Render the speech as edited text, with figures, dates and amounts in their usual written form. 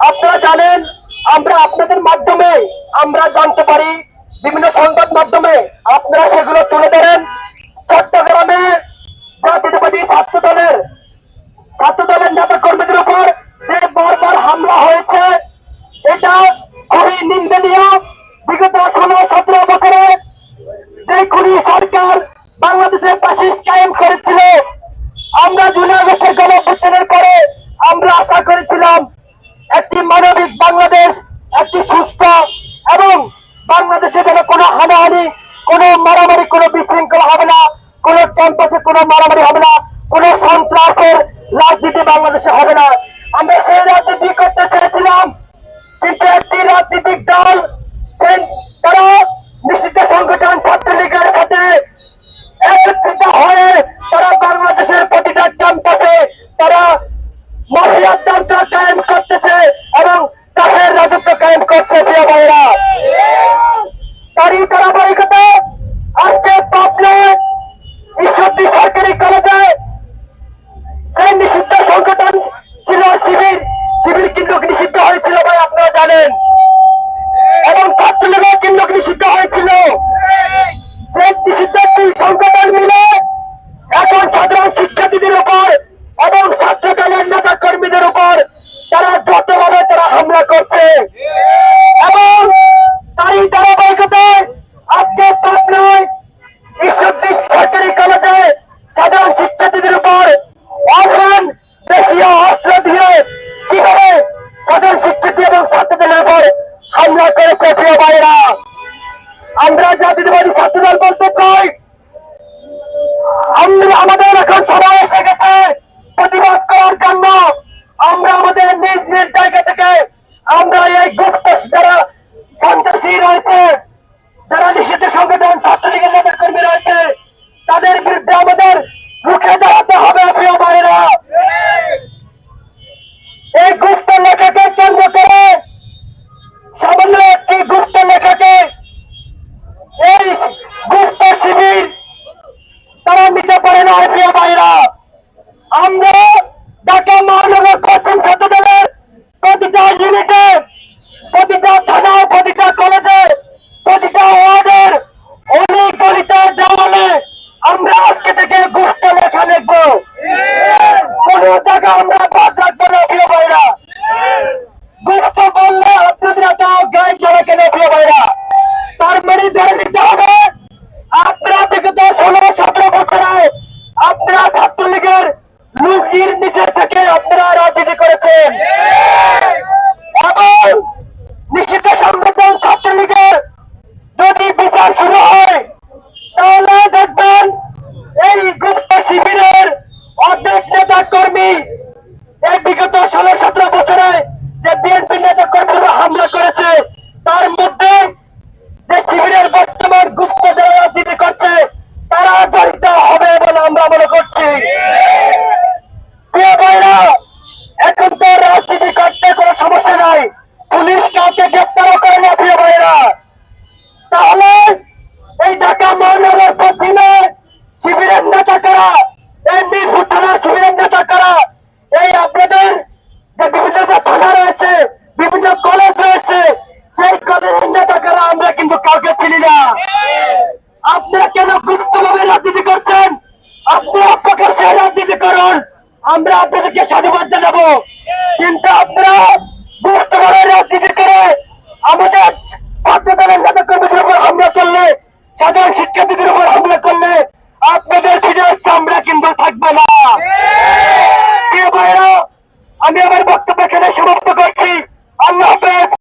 আপনারা জানেন, আমরা আপনাদের মাধ্যমে আমরা জানতে পারি, বিভিন্ন সংবাদ মাধ্যমে আপনারা সেগুলো তুলে ধরেন। চট্টগ্রামে জাতীয়তাবাদী ছাত্র দলের নেতা কর্মীদের উপর যে বারবার হামলা হয়েছে, এটা খুবই নিন্দনীয়। বিগত 16-17 বছরে যে খুনি সরকার বাংলাদেশে ফ্যাসিস্ট কায়েম করেছিল, আমরা জুলাই আগস্টের গণঅভ্যুত্থানের পরে আমরা আশা করেছিলাম একটি মানবিক বাংলাদেশ, একটি সুস্থ এবং বাংলাদেশে যেন কোনো হানাহানি, কোনো মারামারি, কোনো বিশৃঙ্খলা হবে না, কোনো ক্যাম্পাসে কোনো মারামারি হবে না, কোনো সন্ত্রাসের রাজনীতি বাংলাদেশে হবে না। আমরা সেই রাজনীতি করতে চেয়েছিলাম, কিন্তু একটি রাজনৈতিক দল তারা নিষিদ্ধ সংগঠন ছাত্রলীগের সাথে একত্রিত হয়ে তারা বাংলাদেশের প্রতিটা ক্যাম্পাসে তারা মাফিয়ার তন্ত্র কায়েম করতেছে এবং কাছের রাজত্ব কায়েম করছে। প্রিয় ভাইরা, তারই ধারাবাহিকতা আজকে পাবনায় ঈশ্বরদী সরকারি কলেজে সেই নিষিদ্ধ সংগঠন ছিল শিবির কিন্তু নিষিদ্ধ হয়েছিল ভাই, আপনারা জানেন, এবং ছাত্রলীগের কিন্তু নিষিদ্ধ হয়েছিল। যে নিষিদ্ধ দুই সংগঠন মিলে এখন সাধারণ শিক্ষার্থীদের উপর এবং ছাত্র দলের নেতা কর্মীদের উপর তারা যতভাবে তারা হামলা করছে, এবং তারই ধারাবাহিকতায় আজকে পাবনায় ঈশ্বরদী সরকারি কলেজে সাধারণ শিক্ষার্থীদের উপর অর্থাৎ দেশীয় অস্ত্র দিয়ে কিভাবে সাধারণ শিক্ষার্থী এবং ছাত্র দলের উপর হামলা করেছে। প্রিয় ভাইরা, আমরা জাতীয়তাবাদী ছাত্রদল বলতে চাই, আমাদের এখন সময় এসে গেছে প্রতিবাদ করার জন্য। আমরা আমাদের নিজ নিজ জায়গা থেকে আমরা এই গুপ্ত যারা সন্ত্রাসী রয়েছে, যারা নিষিদ্ধ সংগঠন ছাত্রলীগের নেতা কর্মী রয়েছে, তাদের বিরুদ্ধে আমাদের রুখে দাঁড়াতে হবে। প্রিয় ভাইরা, এই গুপ্ত লেখাকে কেন্দ্র করে, সামান্য একটি গুপ্ত লেখাকে এই গুপ্ত শিবির তারা নিতে পারে না। প্রিয় ভাইরা, আমরা ঢাকা মহানগর পশ্চিম ছাত্র দলের প্রতিটা ইউনিটে, প্রতিটা থানায়, প্রতিটা কলেজে, প্রতিটা ওয়ার্ডের অনেক গলিতে দেওয়ালে আমরা আজকে থেকে গুপ্ত লেখা লিখবো। কোন জায়গা আমরা বাদ রাখবো না। প্রিয় ভাইরা, গুপ্ত বললে আপনাদের এত গায়ে চলে কেন? প্রিয় ভাইরা, তার মানে ধরে নিতে হবে আপনারা বিগত 16-17 বছরে আপনারা ছাত্রলীগের লুকির নিচে থেকে আপনারা রাজনীতি করেছেন, এবং নিষিদ্ধ সংগঠন ছাত্রলীগের যদি বিচার শুরু হয় তাহলে দেখবেন এই গুপ্ত শিবিরের অর্ধেক নেতা কর্মী এই বিগত 16-17 বছরে যে বিএনপি নেতা কর্মীরা হামলা করেছে, তার মধ্যে যে শিবিরের বর্তমান গুপ্ত যারা রাজনীতি করছে তারা জড়িত হবে বলে আমরা মনে করছি। প্রিয় ভাইরা, এখন তো রাজনীতি করতে কোনো সমস্যা নাই, পুলিশ কাউকে গ্রেপ্তারও করে না। প্রিয় ভাইরা, তাহলে এই ঢাকা মহানগর পশ্চিমে শিবিরের নেতা কারা, এই মিরপুর থানা শিবিরের নেতা কারা, এই আপনাদের যে বিভিন্ন যে থানা রয়েছে, বিভিন্ন কলেজ রয়েছে, সেই কলেজের নেতা কারা আমরা কিন্তু কাউকে চিনি না। আপনারা কেন গুপ্তভাবে রাজনীতি করছেন? আপনারা প্রকাশ্যে রাজনীতি করুন, আমরা আপনাদেরকে সাধুবাদ জানাবো, কিন্তু আপনারা গুপ্তভাবে রাজনীতি করে আমাদের ছাত্র দলের নেতা কর্মীদের উপর হামলা করলে, সাধারণ শিক্ষার্থীদের উপর হামলা করলে আপনাদের ভিডিও আমরা কিন্তু থাকবে না। প্রিয় ভাইরা, আমি আমার বক্তব্য এখানে সমাপ্ত করছি।